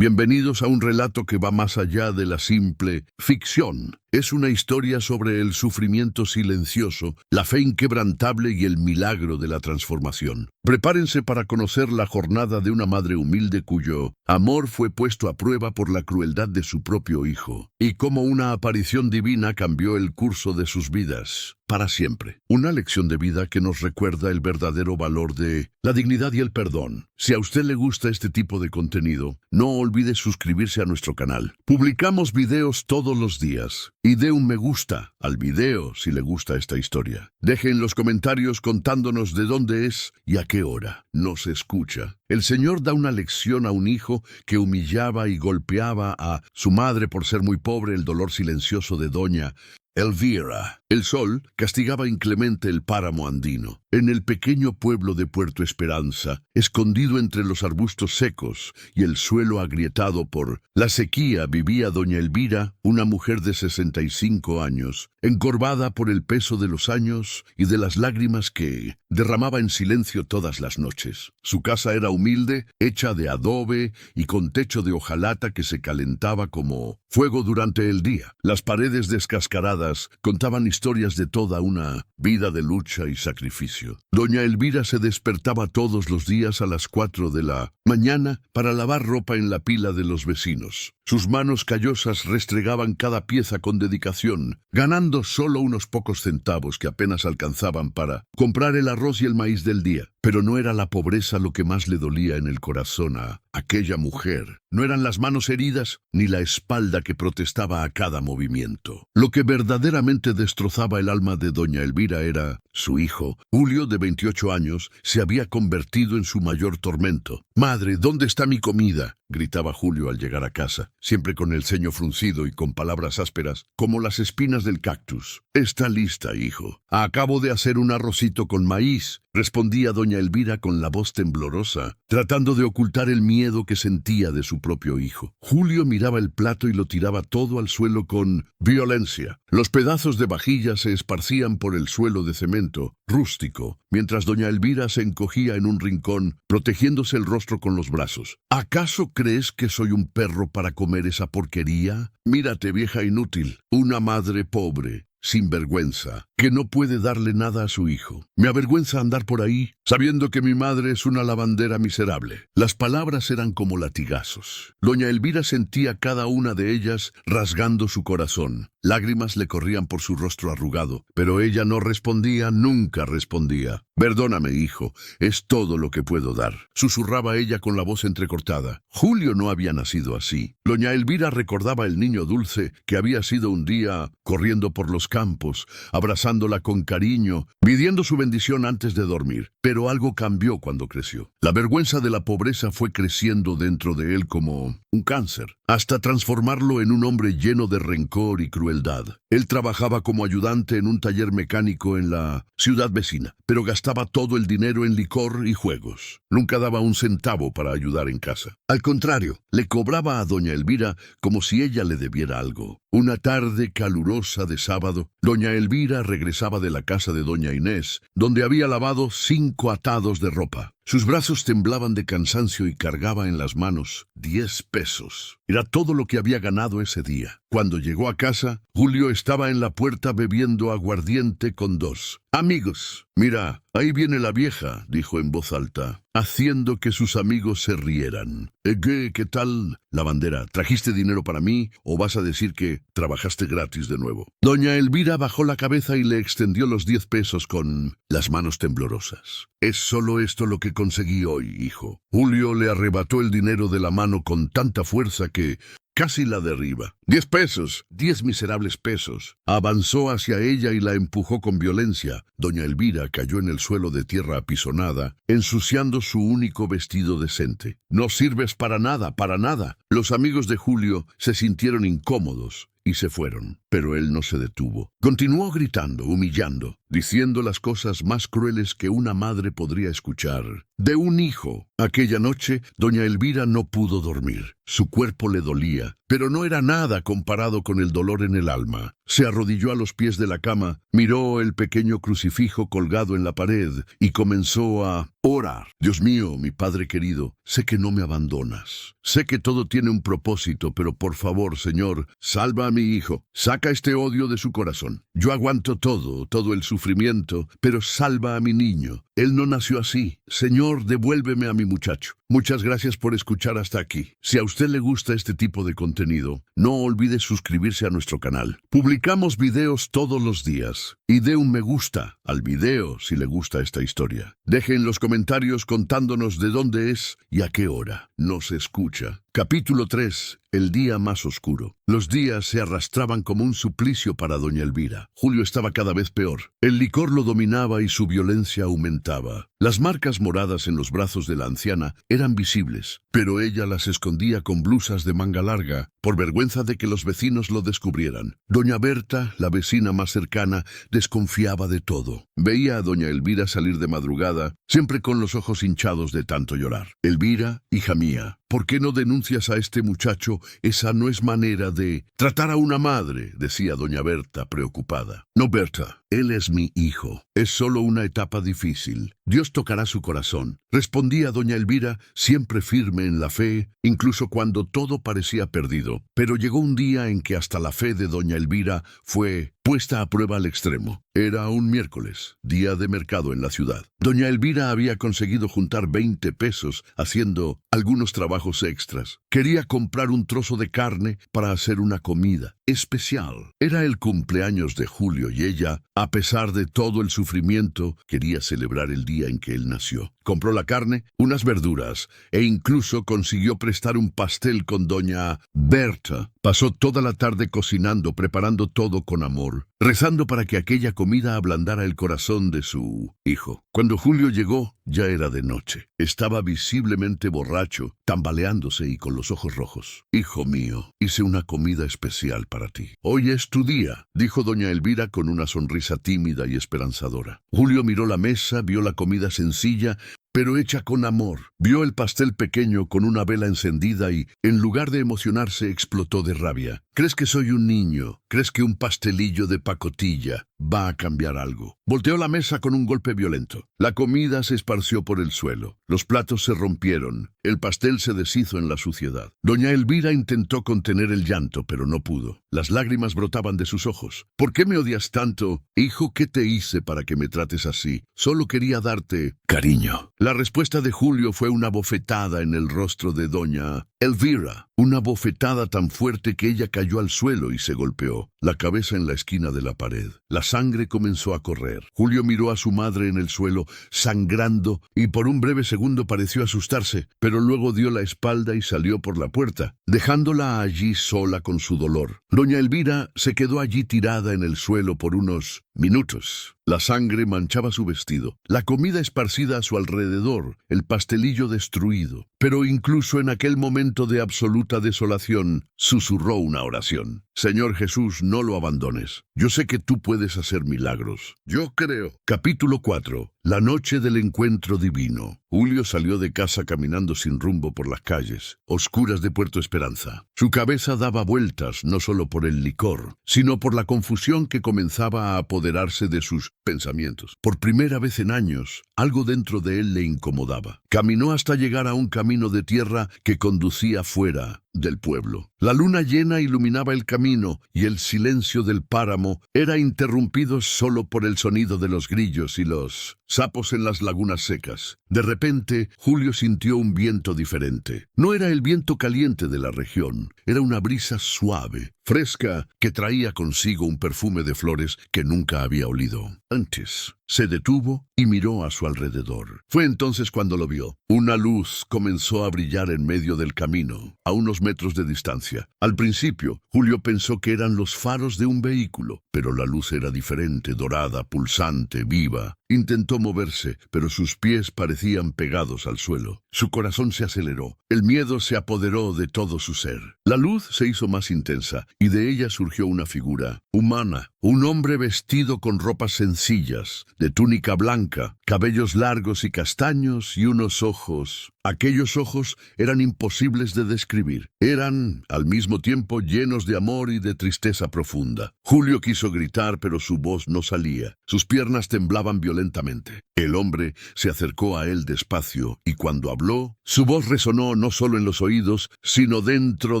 Bienvenidos a un relato que va más allá de la simple ficción. Es una historia sobre el sufrimiento silencioso, la fe inquebrantable y el milagro de la transformación. Prepárense para conocer la jornada de una madre humilde cuyo amor fue puesto a prueba por la crueldad de su propio hijo, y cómo una aparición divina cambió el curso de sus vidas para siempre. Una lección de vida que nos recuerda el verdadero valor de la dignidad y el perdón. Si a usted le gusta este tipo de contenido, no olvide suscribirse a nuestro canal. Publicamos videos todos los días. Y dé un me gusta al video si le gusta esta historia. Deje en los comentarios contándonos de dónde es y a qué hora nos escucha. El Señor da una lección a un hijo que humillaba y golpeaba a su madre por ser muy pobre. El dolor silencioso de doña Elvira. El sol castigaba inclemente el páramo andino. En el pequeño pueblo de Puerto Esperanza, escondido entre los arbustos secos y el suelo agrietado por la sequía, vivía doña Elvira, una mujer de 65 años, encorvada por el peso de los años y de las lágrimas que derramaba en silencio todas las noches. Su casa era humilde, hecha de adobe y con techo de hojalata que se calentaba como fuego durante el día. Las paredes descascaradas contaban historias de toda una vida de lucha y sacrificio. Doña Elvira se despertaba todos los días a las 4 de la mañana para lavar ropa en la pila de los vecinos. Sus manos callosas restregaban cada pieza con dedicación, ganando solo unos pocos centavos que apenas alcanzaban para comprar el arroz y el maíz del día. Pero no era la pobreza lo que más le dolía en el corazón a aquella mujer. No eran las manos heridas ni la espalda que protestaba a cada movimiento. Lo que verdaderamente destrozaba el alma de doña Elvira era su hijo. Julio, de 28 años, se había convertido en su mayor tormento. «Madre, ¿dónde está mi comida?», gritaba Julio al llegar a casa, siempre con el ceño fruncido y con palabras ásperas, como las espinas del cactus. «Está lista, hijo. Acabo de hacer un arrocito con maíz», respondía doña Elvira con la voz temblorosa, tratando de ocultar el miedo que sentía de su propio hijo. Julio miraba el plato y lo tiraba todo al suelo con violencia. Los pedazos de vajilla se esparcían por el suelo de cemento rústico, mientras doña Elvira se encogía en un rincón, protegiéndose el rostro con los brazos. «¿Acaso crees que soy un perro para comer esa porquería? Mírate, vieja inútil, una madre pobre, sin vergüenza, que no puede darle nada a su hijo. Me avergüenza andar por ahí sabiendo que mi madre es una lavandera miserable». Las palabras eran como latigazos. Doña Elvira sentía cada una de ellas rasgando su corazón. Lágrimas le corrían por su rostro arrugado, pero ella no respondía, nunca respondía. «Perdóname, hijo, es todo lo que puedo dar», susurraba ella con la voz entrecortada. Julio no había nacido así. Doña Elvira recordaba el niño dulce que había sido un día corriendo por los campos, abrazándola con cariño, pidiendo su bendición antes de dormir. Pero algo cambió cuando creció. La vergüenza de la pobreza fue creciendo dentro de él como un cáncer, hasta transformarlo en un hombre lleno de rencor y crueldad. Él trabajaba como ayudante en un taller mecánico en la ciudad vecina, pero gastaba todo el dinero en licor y juegos. Nunca daba un centavo para ayudar en casa. Al contrario, le cobraba a doña Elvira como si ella le debiera algo. Una tarde calurosa de sábado, doña Elvira regresaba de la casa de doña Inés, donde había lavado 5 atados de ropa. Sus brazos temblaban de cansancio y cargaba en las manos 10 pesos. Era todo lo que había ganado ese día. Cuando llegó a casa, Julio estaba en la puerta bebiendo aguardiente con 2 amigos. «Mira, ahí viene la vieja», dijo en voz alta, haciendo que sus amigos se rieran. ¿Qué tal, lavandera? ¿Trajiste dinero para mí o vas a decir que trabajaste gratis de nuevo?» Doña Elvira bajó la cabeza y le extendió los 10 pesos con las manos temblorosas. «Es solo esto lo que conseguí hoy, hijo». Julio le arrebató el dinero de la mano con tanta fuerza que casi la derriba. «10 pesos, 10 miserables pesos». Avanzó hacia ella y la empujó con violencia. Doña Elvira cayó en el suelo de tierra apisonada, ensuciando su único vestido decente. «No sirves para nada, para nada». Los amigos de Julio se sintieron incómodos y se fueron. Pero él no se detuvo. Continuó gritando, humillando, diciendo las cosas más crueles que una madre podría escuchar. De un hijo. Aquella noche, doña Elvira no pudo dormir. Su cuerpo le dolía, pero no era nada comparado con el dolor en el alma. Se arrodilló a los pies de la cama, miró el pequeño crucifijo colgado en la pared y comenzó a orar. Dios mío, mi Padre querido, sé que no me abandonas. Sé que todo tiene un propósito, pero por favor, Señor, salva a mi hijo. Saca este odio de su corazón. Yo aguanto todo el sufrimiento, pero salva a mi niño. Él no nació así. Señor, devuélveme a mi muchacho. Muchas gracias por escuchar hasta aquí. Si a usted le gusta este tipo de contenido, no olvide suscribirse a nuestro canal. Publicamos videos todos los días. Y dé un me gusta al video si le gusta esta historia. Deje en los comentarios contándonos de dónde es y a qué hora nos escucha. Capítulo 3. El día más oscuro. Los días se arrastraban como un suplicio para doña Elvira. Julio estaba cada vez peor. El licor lo dominaba y su violencia aumentaba. Las marcas moradas en los brazos de la anciana eran visibles, pero ella las escondía con blusas de manga larga, por vergüenza de que los vecinos lo descubrieran. Doña Berta, la vecina más cercana, desconfiaba de todo. Veía a doña Elvira salir de madrugada, siempre con los ojos hinchados de tanto llorar. Elvira, hija mía, ¿por qué no denuncias a este muchacho? Esa no es manera de tratar a una madre, decía doña Berta, preocupada. No, Berta, él es mi hijo. Es solo una etapa difícil. Dios tocará su corazón, respondía doña Elvira, siempre firme en la fe, incluso cuando todo parecía perdido. Pero llegó un día en que hasta la fe de doña Elvira fue puesta a prueba al extremo. Era un miércoles, día de mercado en la ciudad. Doña Elvira había conseguido juntar 20 pesos haciendo algunos trabajos extras. Quería comprar un trozo de carne para hacer una comida especial. Era el cumpleaños de Julio y ella, a pesar de todo el sufrimiento, quería celebrar el día en que él nació. Compró la carne, unas verduras e incluso consiguió prestar un pastel con doña Berta. Pasó toda la tarde cocinando, preparando todo con amor, rezando para que aquella comida ablandara el corazón de su hijo. Cuando Julio llegó, ya era de noche. Estaba visiblemente borracho, tambaleándose y con los ojos rojos. Hijo mío, hice una comida especial para ti. Hoy es tu día, dijo doña Elvira con una sonrisa tímida y esperanzadora. Julio miró la mesa, vio la comida sencilla, pero hecha con amor. Vio el pastel pequeño con una vela encendida y, en lugar de emocionarse, explotó de rabia. ¿Crees que soy un niño? ¿Crees que un pastelillo de pacotilla va a cambiar algo? Volteó la mesa con un golpe violento. La comida se esparció por el suelo. Los platos se rompieron. El pastel se deshizo en la suciedad. Doña Elvira intentó contener el llanto, pero no pudo. Las lágrimas brotaban de sus ojos. ¿Por qué me odias tanto? Hijo, ¿qué te hice para que me trates así? Solo quería darte cariño. La respuesta de Julio fue una bofetada en el rostro de doña Elvira. Una bofetada tan fuerte que ella cayó al suelo y se golpeó la cabeza en la esquina de la pared. La sangre comenzó a correr. Julio miró a su madre en el suelo, sangrando, y por un breve segundo pareció asustarse, pero luego dio la espalda y salió por la puerta, dejándola allí sola con su dolor. Doña Elvira se quedó allí tirada en el suelo por unos minutos. La sangre manchaba su vestido, la comida esparcida a su alrededor, el pastelillo destruido. Pero incluso en aquel momento de absoluta desolación, susurró una oración. Señor Jesús, no lo abandones. Yo sé que tú puedes hacer milagros. Yo creo. Capítulo 4. La noche del encuentro divino. Julio salió de casa caminando sin rumbo por las calles oscuras de Puerto Esperanza. Su cabeza daba vueltas no solo por el licor, sino por la confusión que comenzaba a apoderarse de sus pensamientos. Por primera vez en años, algo dentro de él le incomodaba. Caminó hasta llegar a un camino de tierra que conducía fuera del pueblo. La luna llena iluminaba el camino y el silencio del páramo era interrumpido solo por el sonido de los grillos y los sapos en las lagunas secas. De repente, Julio sintió un viento diferente. No era el viento caliente de la región, era una brisa suave, fresca, que traía consigo un perfume de flores que nunca había olido antes. Se detuvo y miró a su alrededor. Fue entonces cuando lo vio. Una luz comenzó a brillar en medio del camino, a unos metros de distancia. Al principio, Julio pensó que eran los faros de un vehículo, pero la luz era diferente, dorada, pulsante, viva. Intentó moverse, pero sus pies parecían pegados al suelo. Su corazón se aceleró. El miedo se apoderó de todo su ser. La luz se hizo más intensa, y de ella surgió una figura humana. Un hombre vestido con ropas sencillas, de túnica blanca, cabellos largos y castaños y unos ojos. Aquellos ojos eran imposibles de describir. Eran, al mismo tiempo, llenos de amor y de tristeza profunda. Julio quiso gritar, pero su voz no salía. Sus piernas temblaban violentamente. El hombre se acercó a él despacio, y cuando habló, su voz resonó no solo en los oídos, sino dentro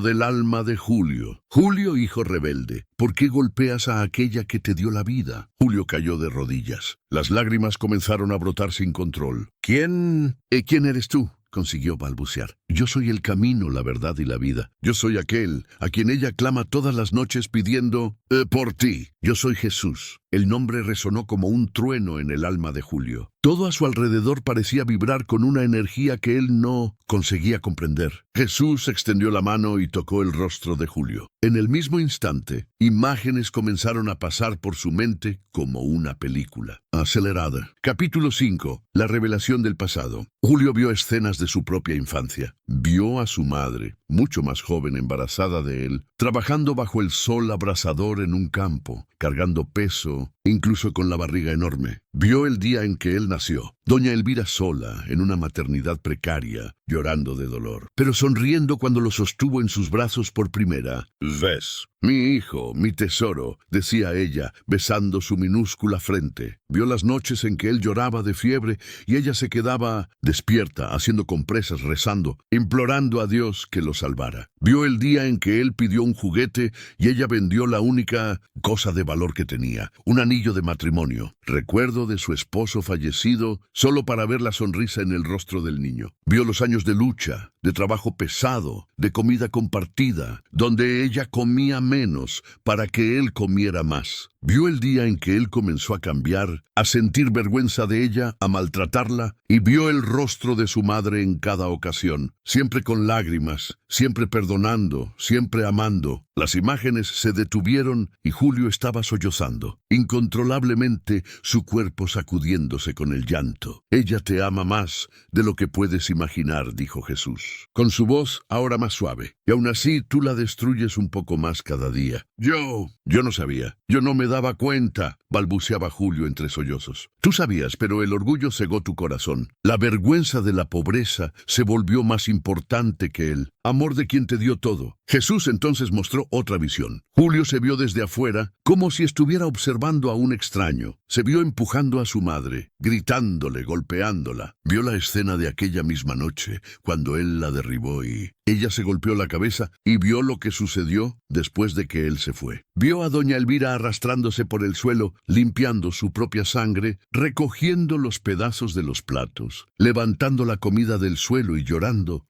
del alma de Julio. Julio, hijo rebelde, ¿por qué golpeas a aquella que te dio la vida? Julio cayó de rodillas. Las lágrimas comenzaron a brotar sin control. ¿Quién eres tú?, consiguió balbucear. Yo soy el camino, la verdad y la vida. Yo soy aquel a quien ella clama todas las noches pidiendo por ti. Yo soy Jesús. El nombre resonó como un trueno en el alma de Julio. Todo a su alrededor parecía vibrar con una energía que él no conseguía comprender. Jesús extendió la mano y tocó el rostro de Julio. En el mismo instante, imágenes comenzaron a pasar por su mente como una película acelerada. Capítulo 5. La revelación del pasado. Julio vio escenas de su propia infancia. Vio a su madre, mucho más joven, embarazada de él, trabajando bajo el sol abrasador en un campo, cargando peso, incluso con la barriga enorme. Vio el día en que él nació. Doña Elvira sola, en una maternidad precaria, llorando de dolor, pero sonriendo cuando lo sostuvo en sus brazos por primera vez. Mi hijo, mi tesoro, decía ella, besando su minúscula frente. Vio las noches en que él lloraba de fiebre y ella se quedaba despierta, haciendo compresas, rezando, implorando a Dios que lo salvara. Vio el día en que él pidió un juguete y ella vendió la única cosa de valor que tenía, un anillo de matrimonio, recuerdo de su esposo fallecido, solo para ver la sonrisa en el rostro del niño. Vio los años de lucha, de trabajo pesado, de comida compartida, donde ella comía menos para que él comiera más. Vio el día en que él comenzó a cambiar, a sentir vergüenza de ella, a maltratarla, y vio el rostro de su madre en cada ocasión, siempre con lágrimas, siempre perdonando, siempre amando. Las imágenes se detuvieron y Julio estaba sollozando, incontrolablemente, su cuerpo sacudiéndose con el llanto. Ella te ama más de lo que puedes imaginar, dijo Jesús, con su voz ahora más suave, y aún así tú la destruyes un poco más cada día. Yo no sabía, yo no me daba cuenta, balbuceaba Julio entre sollozos. Tú sabías, pero el orgullo cegó tu corazón. La vergüenza de la pobreza se volvió más importante que el amor de quien te dio todo. Jesús entonces mostró otra visión. Julio se vio desde afuera, como si estuviera observando a un extraño. Se vio empujando a su madre, gritándole, golpeándola. Vio la escena de aquella misma noche, cuando él la derribó y ella se golpeó la cabeza, y vio lo que sucedió después de que él se fue. Vio a doña Elvira arrastrándose por el suelo, limpiando su propia sangre, recogiendo los pedazos de los platos, levantando la comida del suelo y llorando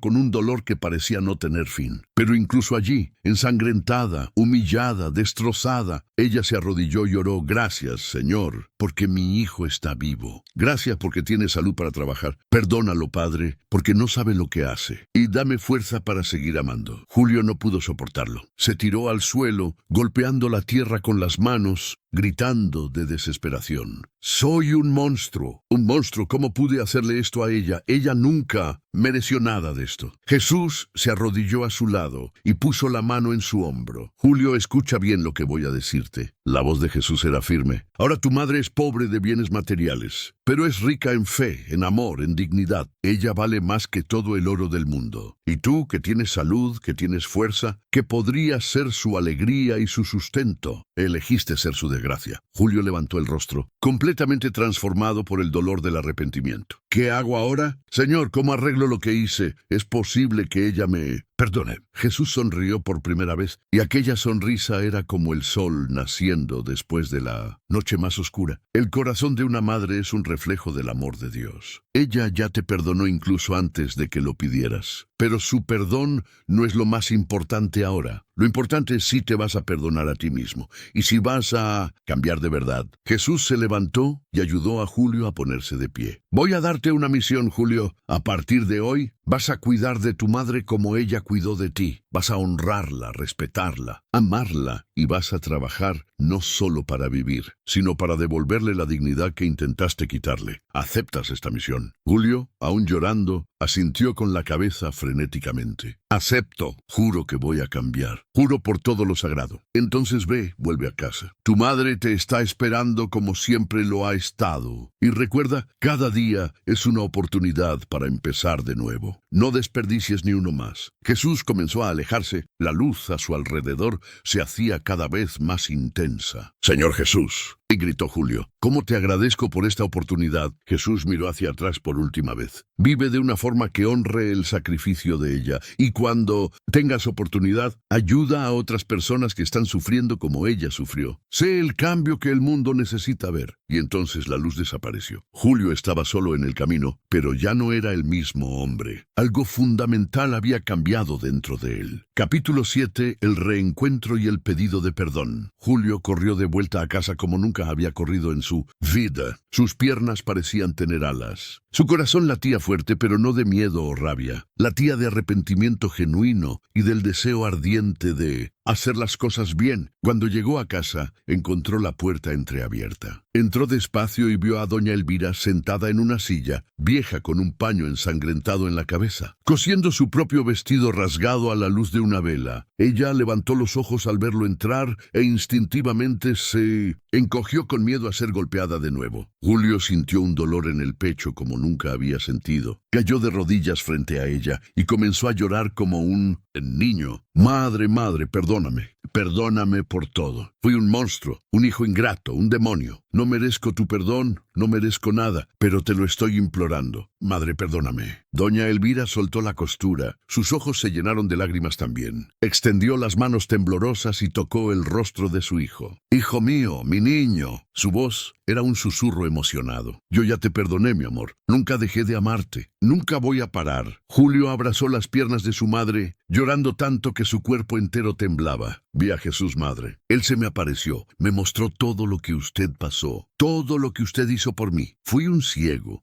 con un dolor que parecía no tener fin. Pero incluso allí, ensangrentada, humillada, destrozada, ella se arrodilló y lloró. Gracias, Señor, porque mi hijo está vivo. Gracias porque tiene salud para trabajar. Perdónalo, Padre, porque no sabe lo que hace. Y dame fuerza para seguir amando. Julio no pudo soportarlo. Se tiró al suelo, golpeando la tierra con las manos, gritando de desesperación. Soy un monstruo. Un monstruo. ¿Cómo pude hacerle esto a ella? Ella nunca mereció nada de esto. Jesús se arrodilló a su lado y puso la mano en su hombro. Julio, escucha bien lo que voy a decirte. La voz de Jesús era firme. Ahora tu madre es pobre de bienes materiales, pero es rica en fe, en amor, en dignidad. Ella vale más que todo el oro del mundo. Y tú, que tienes salud, que tienes fuerza, que podrías ser su alegría y su sustento, elegiste ser su desgracia. Julio levantó el rostro, completamente transformado por el dolor del arrepentimiento. ¿Qué hago ahora? Señor, ¿cómo arreglo lo que hice? Es posible que ella me perdone. Jesús sonrió por primera vez, y aquella sonrisa era como el sol naciendo después de la noche más oscura. El corazón de una madre es un reflejo del amor de Dios. Ella ya te perdonó incluso antes de que lo pidieras. Pero su perdón no es lo más importante ahora. Lo importante es si te vas a perdonar a ti mismo y si vas a cambiar de verdad. Jesús se levantó y ayudó a Julio a ponerse de pie. Voy a darte una misión, Julio. A partir de hoy, Vas a cuidar de tu madre como ella cuidó de ti. Vas a honrarla, respetarla, amarla y vas a trabajar no solo para vivir, sino para devolverle la dignidad que intentaste quitarle. ¿Aceptas esta misión? Julio, aún llorando, asintió con la cabeza frenéticamente. Acepto, juro que voy a cambiar. Juro por todo lo sagrado. Entonces ve, vuelve a casa. Tu madre te está esperando como siempre lo ha estado. Y recuerda, cada día es una oportunidad para empezar de nuevo. No desperdicies ni uno más. Jesús comenzó a alejarse. La luz a su alrededor se hacía cada vez más intensa. Señor Jesús, y gritó Julio, ¿cómo te agradezco por esta oportunidad? Jesús miró hacia atrás por última vez. Vive de una forma que honre el sacrificio de ella. Y cuando tengas oportunidad, ayuda a otras personas que están sufriendo como ella sufrió. Sé el cambio que el mundo necesita ver. Y entonces la luz desapareció. Julio estaba solo en el camino, pero ya no era el mismo hombre. Algo fundamental había cambiado dentro de él. Capítulo 7. El reencuentro y el pedido de perdón. Julio corrió de vuelta a casa como nunca había corrido en su vida. Sus piernas parecían tener alas. Su corazón latía fuerte, pero no de miedo o rabia. Latía de arrepentimiento genuino y del deseo ardiente de hacer las cosas bien. Cuando llegó a casa, encontró la puerta entreabierta. Entró despacio y vio a doña Elvira sentada en una silla, vieja con un paño ensangrentado en la cabeza, cosiendo su propio vestido rasgado a la luz de una vela. Ella levantó los ojos al verlo entrar e instintivamente se encogió con miedo a ser golpeada de nuevo. Julio sintió un dolor en el pecho como nunca había sentido. Cayó de rodillas frente a ella y comenzó a llorar como un niño. Madre, madre, perdóname. Perdóname por todo. Fui un monstruo, un hijo ingrato, un demonio. No merezco tu perdón, no merezco nada, pero te lo estoy implorando. Madre, perdóname. Doña Elvira soltó la costura. Sus ojos se llenaron de lágrimas también. Extendió las manos temblorosas y tocó el rostro de su hijo. Hijo mío, mi niño. Su voz era un susurro emocionado. Yo ya te perdoné, mi amor. Nunca dejé de amarte. Nunca voy a parar. Julio abrazó las piernas de su madre, llorando tanto que su cuerpo entero temblaba. Vi a Jesús, madre. Él se me apareció. Me mostró todo lo que usted pasó. Todo lo que usted hizo por mí. Fui un ciego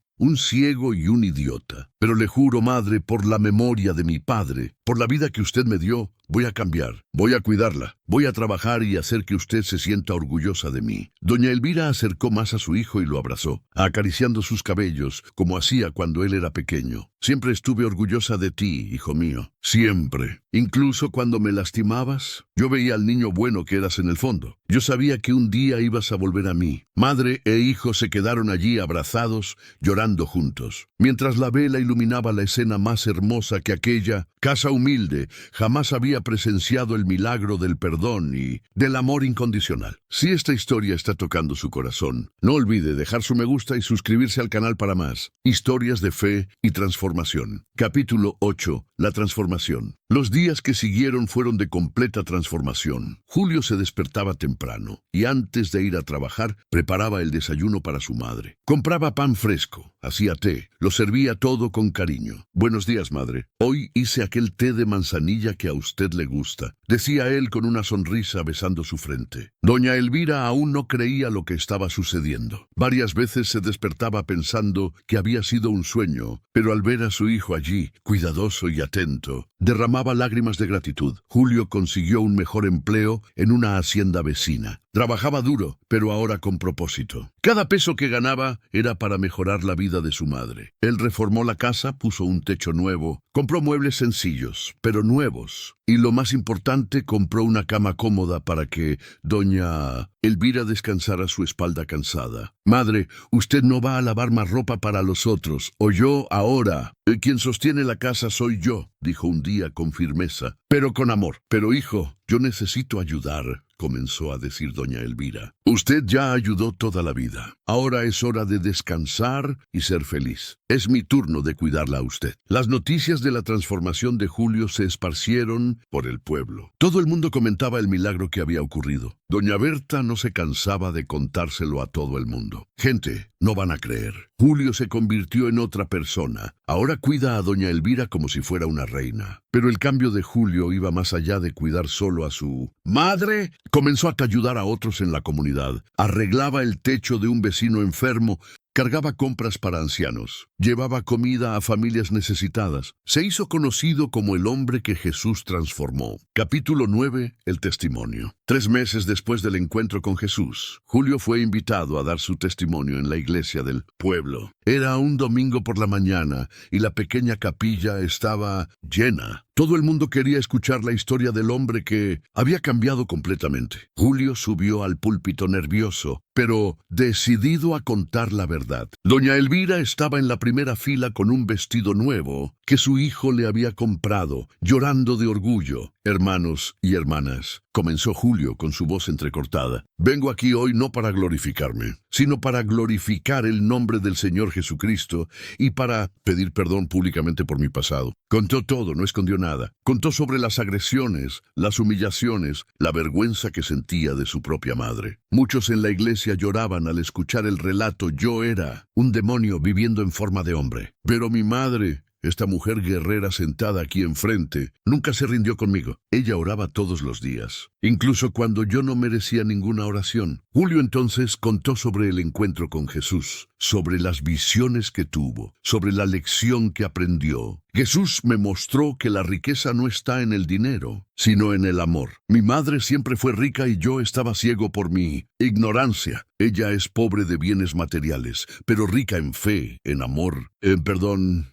y un idiota. Pero le juro, madre, por la memoria de mi padre, por la vida que usted me dio, voy a cambiar, voy a cuidarla, voy a trabajar y hacer que usted se sienta orgullosa de mí. Doña Elvira acercó más a su hijo y lo abrazó, acariciando sus cabellos, como hacía cuando él era pequeño. Siempre estuve orgullosa de ti, hijo mío. Siempre. Incluso cuando me lastimabas, yo veía al niño bueno que eras en el fondo. Yo sabía que un día ibas a volver a mí. Madre e hijo se quedaron allí abrazados, llorando juntos, mientras la vela iluminaba la escena más hermosa que aquella casa humilde jamás había presenciado el milagro del perdón y del amor incondicional. Si esta historia está tocando su corazón, no olvide dejar su me gusta y suscribirse al canal para más historias de fe y transformación. Capítulo 8. La transformación. Los días que siguieron fueron de completa transformación. Julio se despertaba temprano y antes de ir a trabajar preparaba el desayuno para su madre. Compraba pan fresco, hacía té, lo servía todo con cariño. Buenos días, madre. Hoy hice aquel té de manzanilla que a usted le gusta, decía él con una sonrisa besando su frente. Doña Elvira aún no creía lo que estaba sucediendo. Varias veces se despertaba pensando que había sido un sueño, pero al ver a su hijo allí, cuidadoso y atento, derramaba lágrimas de gratitud. Julio consiguió un mejor empleo en una hacienda vecina. Trabajaba duro, pero ahora con propósito. Cada peso que ganaba era para mejorar la vida de su madre. Él reformó la casa, puso un techo nuevo, compró muebles sencillos, pero nuevos. Y lo más importante, compró una cama cómoda para que doña Elvira descansara su espalda cansada. Madre, usted no va a lavar más ropa para los otros, o yo ahora. Quien sostiene la casa soy yo, dijo un día con firmeza, pero con amor. Pero hijo, yo necesito ayudar, comenzó a decir doña Elvira. Usted ya ayudó toda la vida. Ahora es hora de descansar y ser feliz. Es mi turno de cuidarla a usted. Las noticias de la transformación de Julio se esparcieron por el pueblo. Todo el mundo comentaba el milagro que había ocurrido. Doña Berta no se cansaba de contárselo a todo el mundo. Gente, no van a creer. Julio se convirtió en otra persona. Ahora cuida a doña Elvira como si fuera una reina. Pero el cambio de Julio iba más allá de cuidar solo a su madre. Comenzó a ayudar a otros en la comunidad. Arreglaba el techo de un vecino enfermo Cargaba compras para ancianos, llevaba comida a familias necesitadas. Se hizo conocido como el hombre que Jesús transformó. Capítulo 9. El testimonio. 3 meses después del encuentro con Jesús, Julio fue invitado a dar su testimonio en la iglesia del pueblo. Era un domingo por la mañana y la pequeña capilla estaba llena. Todo el mundo quería escuchar la historia del hombre que había cambiado completamente. Julio subió al púlpito nervioso, pero decidido a contar la verdad. Doña Elvira estaba en la primera fila con un vestido nuevo que su hijo le había comprado, llorando de orgullo. Hermanos y hermanas, comenzó Julio con su voz entrecortada. Vengo aquí hoy no para glorificarme, sino para glorificar el nombre del Señor Jesucristo y para pedir perdón públicamente por mi pasado. Contó todo, no escondió nada. Contó sobre las agresiones, las humillaciones, la vergüenza que sentía de su propia madre. Muchos en la iglesia lloraban al escuchar el relato. Yo era un demonio viviendo en forma de hombre. Pero mi madre, esta mujer guerrera sentada aquí enfrente, nunca se rindió conmigo. Ella oraba todos los días, incluso cuando yo no merecía ninguna oración. Julio entonces contó sobre el encuentro con Jesús, sobre las visiones que tuvo, sobre la lección que aprendió. Jesús me mostró que la riqueza no está en el dinero, sino en el amor. Mi madre siempre fue rica y yo estaba ciego por mi ignorancia. Ella es pobre de bienes materiales, pero rica en fe, en amor,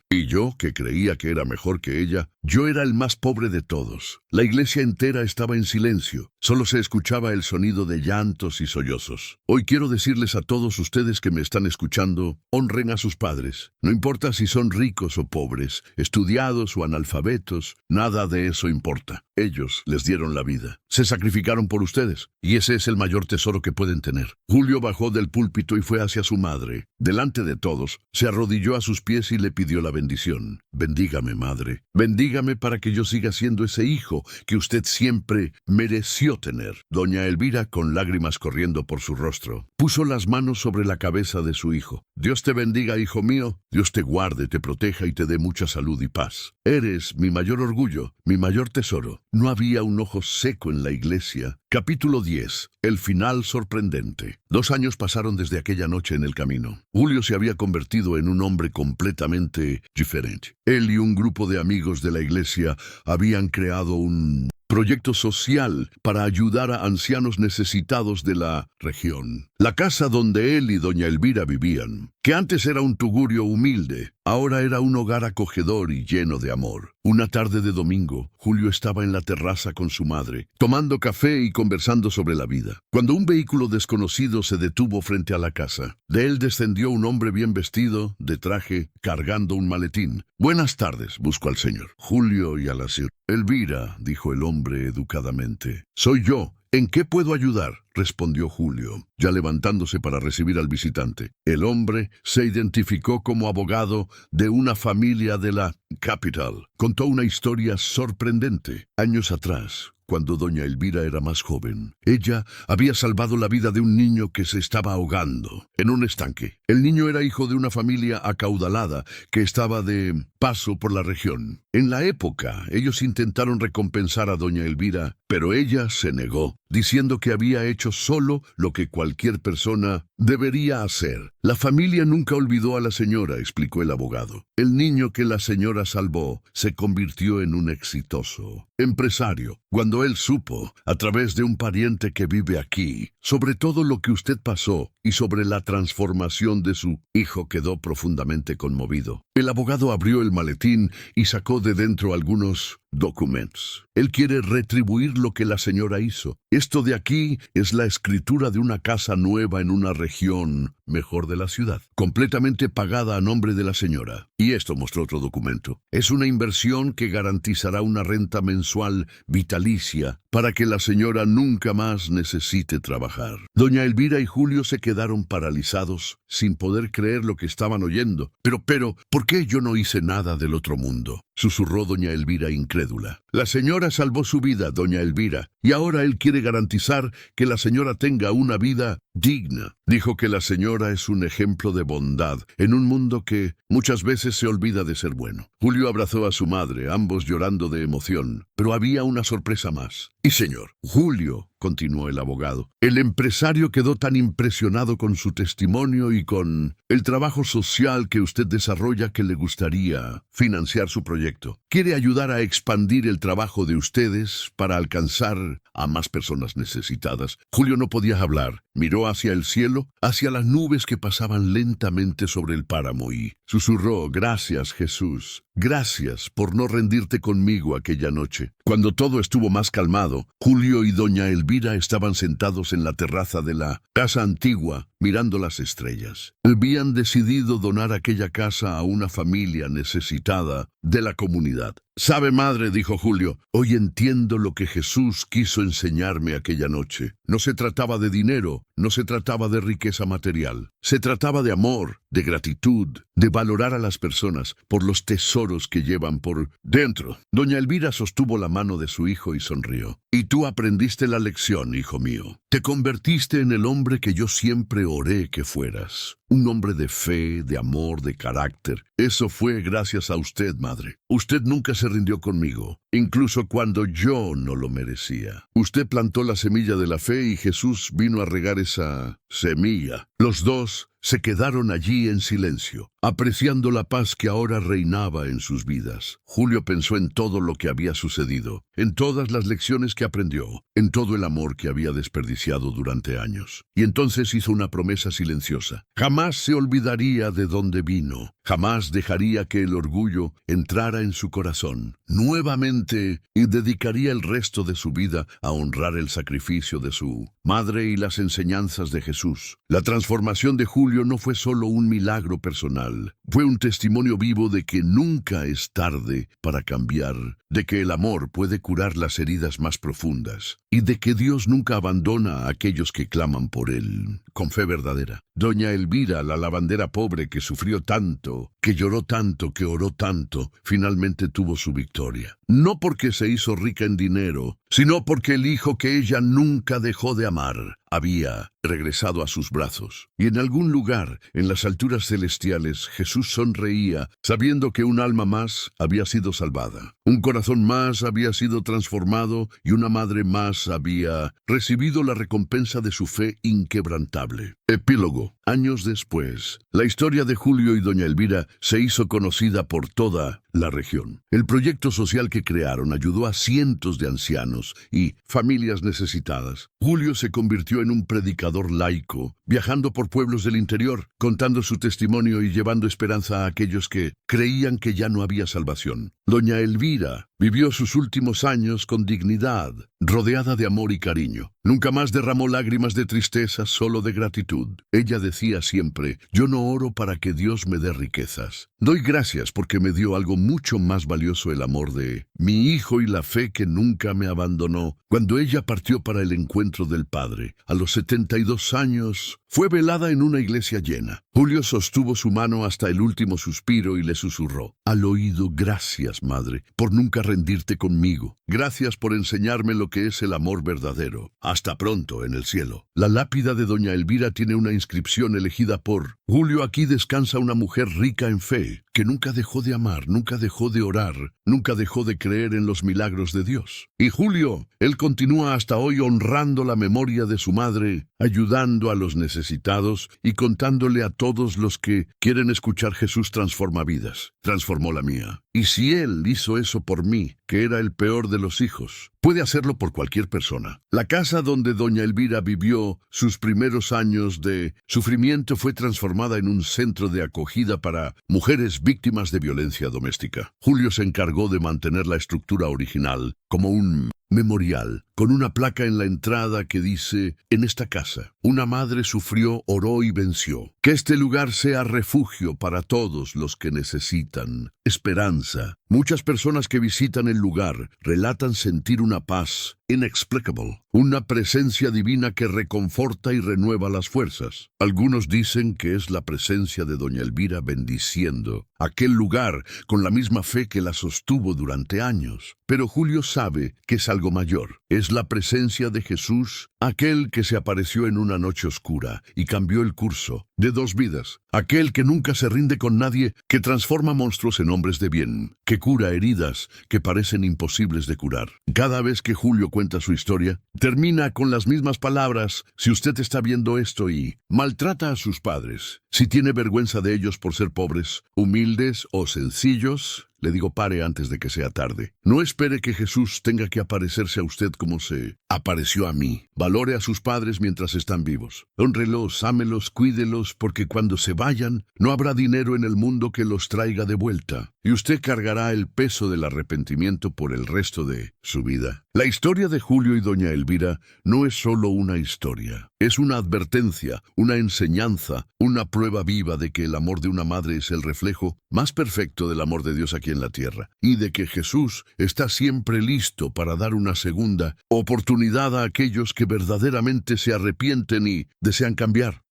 Y yo, que creía que era mejor que ella, yo era el más pobre de todos. La iglesia entera estaba en silencio. Solo se escuchaba el sonido de llantos y sollozos. Hoy quiero decirles a todos ustedes que me están escuchando, honren a sus padres. No importa si son ricos o pobres, estudiados o analfabetos, nada de eso importa. Ellos les dieron la vida. Se sacrificaron por ustedes, y ese es el mayor tesoro que pueden tener. Julio bajó del púlpito y fue hacia su madre. Delante de todos, se arrodilló a sus pies y le pidió la bendición. Bendígame, madre. Bendígame para que yo siga siendo ese hijo que usted siempre mereció tener. Doña Elvira, con lágrimas corriendo por su rostro, puso las manos sobre la cabeza de su hijo. Dios te bendiga, hijo mío. Dios te guarde, te proteja y te dé mucha salud y paz. Eres mi mayor orgullo, mi mayor tesoro. No había un ojo seco en la iglesia. Capítulo 10. El final sorprendente. 2 años pasaron desde aquella noche en el camino. Julio se había convertido en un hombre completamente diferente. Él y un grupo de amigos de la iglesia habían creado un proyecto social para ayudar a ancianos necesitados de la región. La casa donde él y doña Elvira vivían, que antes era un tugurio humilde, ahora era un hogar acogedor y lleno de amor. Una tarde de domingo, Julio estaba en la terraza con su madre, tomando café y conversando sobre la vida, cuando un vehículo desconocido se detuvo frente a la casa. De él descendió un hombre bien vestido, de traje, cargando un maletín. Buenas tardes, busco al señor Julio y a la señora Elvira, dijo el hombre educadamente. Soy yo. ¿En qué puedo ayudar?, respondió Julio, ya levantándose para recibir al visitante. El hombre se identificó como abogado de una familia de la capital. Contó una historia sorprendente. Años atrás, cuando doña Elvira era más joven, ella había salvado la vida de un niño que se estaba ahogando en un estanque. El niño era hijo de una familia acaudalada que estaba de paso por la región. En la época, ellos intentaron recompensar a doña Elvira, pero ella se negó, diciendo que había hecho solo lo que cualquier persona debería hacer. La familia nunca olvidó a la señora, explicó el abogado. El niño que la señora salvó se convirtió en un exitoso empresario. Cuando él supo, a través de un pariente que vive aquí, sobre todo lo que usted pasó y sobre la transformación de su hijo, quedó profundamente conmovido. El abogado abrió el maletín y sacó de dentro algunos documentos. Él quiere retribuir lo que la señora hizo. Esto de aquí es la escritura de una casa nueva en una región mejor de la ciudad, completamente pagada a nombre de la señora. Y esto, mostró otro documento. Es una inversión que garantizará una renta mensual vitalicia para que la señora nunca más necesite trabajar. Doña Elvira y Julio se quedaron paralizados, sin poder creer lo que estaban oyendo. Pero, ¿por qué yo no hice nada del otro mundo?, susurró doña Elvira incrédula. La señora salvó su vida, doña Elvira, y ahora él quiere garantizar que la señora tenga una vida digna. Dijo que la señora es un ejemplo de bondad en un mundo que muchas veces se olvida de ser bueno. Julio abrazó a su madre, ambos llorando de emoción, pero había una sorpresa más. Y señor, Julio, continuó el abogado, el empresario quedó tan impresionado con su testimonio y con el trabajo social que usted desarrolla que le gustaría financiar su proyecto. Quiere ayudar a expandir el trabajo de ustedes para alcanzar a más personas necesitadas. Julio no podía hablar. Miró hacia el cielo, hacia las nubes que pasaban lentamente sobre el páramo y susurró: «Gracias, Jesús. Gracias por no rendirte conmigo aquella noche». Cuando todo estuvo más calmado, Julio y doña Elvira estaban sentados en la terraza de la casa antigua, mirando las estrellas. Habían decidido donar aquella casa a una familia necesitada de la comunidad. «Sabe, madre», dijo Julio, «hoy entiendo lo que Jesús quiso enseñarme aquella noche. No se trataba de dinero, no se trataba de riqueza material. Se trataba de amor, de gratitud, de valorar a las personas por los tesoros que llevan por dentro». Doña Elvira sostuvo la mano de su hijo y sonrió. «Y tú aprendiste la lección, hijo mío. Te convertiste en el hombre que yo siempre oré que fueras. Un hombre de fe, de amor, de carácter. Eso fue gracias a usted, madre. Usted nunca se rindió conmigo, incluso cuando yo no lo merecía. Usted plantó la semilla de la fe y Jesús vino a regar esa semilla». Los dos se quedaron allí en silencio, apreciando la paz que ahora reinaba en sus vidas. Julio pensó en todo lo que había sucedido, en todas las lecciones que aprendió, en todo el amor que había desperdiciado durante años. Y entonces hizo una promesa silenciosa. Jamás se olvidaría de dónde vino, jamás dejaría que el orgullo entrara en su corazón. Nuevamente, y dedicaría el resto de su vida a honrar el sacrificio de su madre y las enseñanzas de Jesús. La transformación de Julio no fue solo un milagro personal, fue un testimonio vivo de que nunca es tarde para cambiar, de que el amor puede curar las heridas más profundas y de que Dios nunca abandona a aquellos que claman por Él con fe verdadera. Doña Elvira, la lavandera pobre que sufrió tanto, que lloró tanto, que oró tanto, finalmente tuvo su victoria. No porque se hizo rica en dinero, sino porque el hijo que ella nunca dejó de amar había regresado a sus brazos. Y en algún lugar, en las alturas celestiales, Jesús sonreía, sabiendo que un alma más había sido salvada. Un corazón más había sido transformado y una madre más había recibido la recompensa de su fe inquebrantable. Epílogo. Años después, la historia de Julio y doña Elvira se hizo conocida por toda la región. El proyecto social que crearon ayudó a cientos de ancianos y familias necesitadas. Julio se convirtió en un predicador laico, viajando por pueblos del interior, contando su testimonio y llevando esperanza a aquellos que creían que ya no había salvación. Doña Elvira vivió sus últimos años con dignidad, rodeada de amor y cariño. Nunca más derramó lágrimas de tristeza, solo de gratitud. Ella decía siempre: «Yo no oro para que Dios me dé riquezas. Doy gracias porque me dio algo mucho más valioso, el amor de mi hijo y la fe que nunca me abandonó». Cuando ella partió para el encuentro del Padre, a los 72 años, fue velada en una iglesia llena. Julio sostuvo su mano hasta el último suspiro y le susurró al oído: «Gracias, madre, por nunca rendirte conmigo. Gracias por enseñarme lo que es el amor verdadero. Hasta pronto en el cielo». La lápida de doña Elvira tiene una inscripción elegida por Julio. Aquí descansa una mujer rica en fe, que nunca dejó de amar, nunca dejó de orar, nunca dejó de creer en los milagros de Dios. Y Julio, él continúa hasta hoy honrando la memoria de su madre, ayudando a los necesitados y contándole a todos los que quieren escuchar: Jesús transforma vidas. Transformó la mía. Y si Él hizo eso por mí, que era el peor de los hijos, puede hacerlo por cualquier persona. La casa donde doña Elvira vivió sus primeros años de sufrimiento fue transformada en un centro de acogida para mujeres víctimas de violencia doméstica. Julio se encargó de mantener la estructura original como un memorial, con una placa en la entrada que dice: en esta casa, una madre sufrió, oró y venció. Que este lugar sea refugio para todos los que necesitan esperanza. Muchas personas que visitan el lugar relatan sentir una paz inexplicable, una presencia divina que reconforta y renueva las fuerzas. Algunos dicen que es la presencia de doña Elvira bendiciendo aquel lugar con la misma fe que la sostuvo durante años. Pero Julio sabe que es algo mayor. Es la presencia de Jesús, aquel que se apareció en una noche oscura y cambió el curso de 2 vidas. Aquel que nunca se rinde con nadie, que transforma monstruos en hombres de bien, que cura heridas que parecen imposibles de curar. Cada vez que Julio cuenta su historia, termina con las mismas palabras: si usted está viendo esto y maltrata a sus padres, si tiene vergüenza de ellos por ser pobres, humildes o sencillos, le digo, pare antes de que sea tarde. No espere que Jesús tenga que aparecerse a usted como se apareció a mí. Valore a sus padres mientras están vivos. Hónrelos, ámelos, cuídelos, porque cuando se vayan, no habrá dinero en el mundo que los traiga de vuelta. Y usted cargará el peso del arrepentimiento por el resto de su vida. La historia de Julio y doña Elvira no es solo una historia. Es una advertencia, una enseñanza, una prueba viva de que el amor de una madre es el reflejo más perfecto del amor de Dios aquí en la tierra, y de que Jesús está siempre listo para dar una segunda oportunidad a aquellos que verdaderamente se arrepienten y desean cambiar.